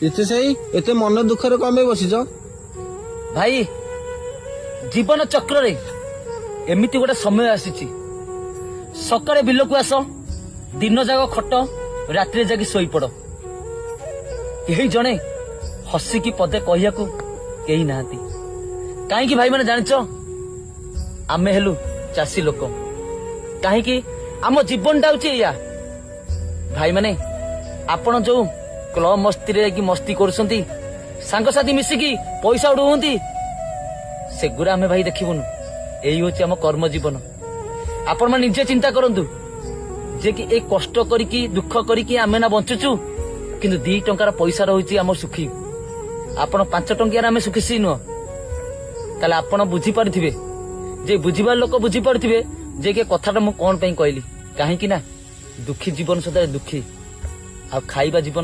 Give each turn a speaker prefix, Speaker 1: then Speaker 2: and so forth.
Speaker 1: ଏତେ ସେଇ ଏତେ ମନ ଦୁଃଖରେ କଣ ପାଇଁ ବସିଛ?
Speaker 2: ଭାଇ ଜୀବନ ଚକ୍ରରେ ଏମିତି ଗୋଟେ ସମୟ ଆସିଛି, ସକାଳେ ବିଲକୁ ଆସ, ଦିନ ଯାକ ଖଟ, ରାତିରେ ଯାଇକି ଶୋଇପଡ। କେହି ଜଣେ ହସିକି ପଦେ କହିବାକୁ କେହି ନାହାନ୍ତି। କାହିଁକି ଭାଇ ମାନେ ଜାଣିଛ, ଆମେ ହେଲୁ ଚାଷୀ ଲୋକ। କାହିଁକି ଆମ ଜୀବନଟା ହଉଛି ଏଇଆ। ଭାଇ ମାନେ ଆପଣ ଯୋଉ କ୍ଲବ ମସ୍ତିରେ ଯାଇକି ମସ୍ତି କରୁଛନ୍ତି, ସାଙ୍ଗସାଥି ମିଶିକି ପଇସା ଉଡଉଛନ୍ତି, ସେଗୁରା ଆମେ ଭାଇ ଦେଖିବୁନୁ। ଏଇ ହଉଛି ଆମ କର୍ମ ଜୀବନ। ଆପଣ ମାନେ ନିଜେ ଚିନ୍ତା କରନ୍ତୁ ଯେ କି ଏଇ କଷ୍ଟ କରିକି ଦୁଃଖ କରିକି ଆମେ ନା ବଞ୍ଚୁଛୁ, କିନ୍ତୁ 2 ଟଙ୍କାର ପଇସା ରହୁଛି ଆମର ସୁଖୀ। ଆପଣ 5 ଟଙ୍କିଆରେ ଆମେ ସୁଖୀ ନୁହଁ। ତାହେଲେ ଆପଣ ବୁଝିପାରୁଥିବେ, ଯେ ବୁଝିବାର ଲୋକ ବୁଝିପାରୁଥିବେ ଯେ କି କଥାଟା ମୁଁ କଣ ପାଇଁ କହିଲି। କାହିଁକି ନା ଦୁଃଖୀ ଜୀବନ ସଦାବେଳେ ଦୁଃଖୀ, ଆଉ ଖାଇବା ଜୀବନ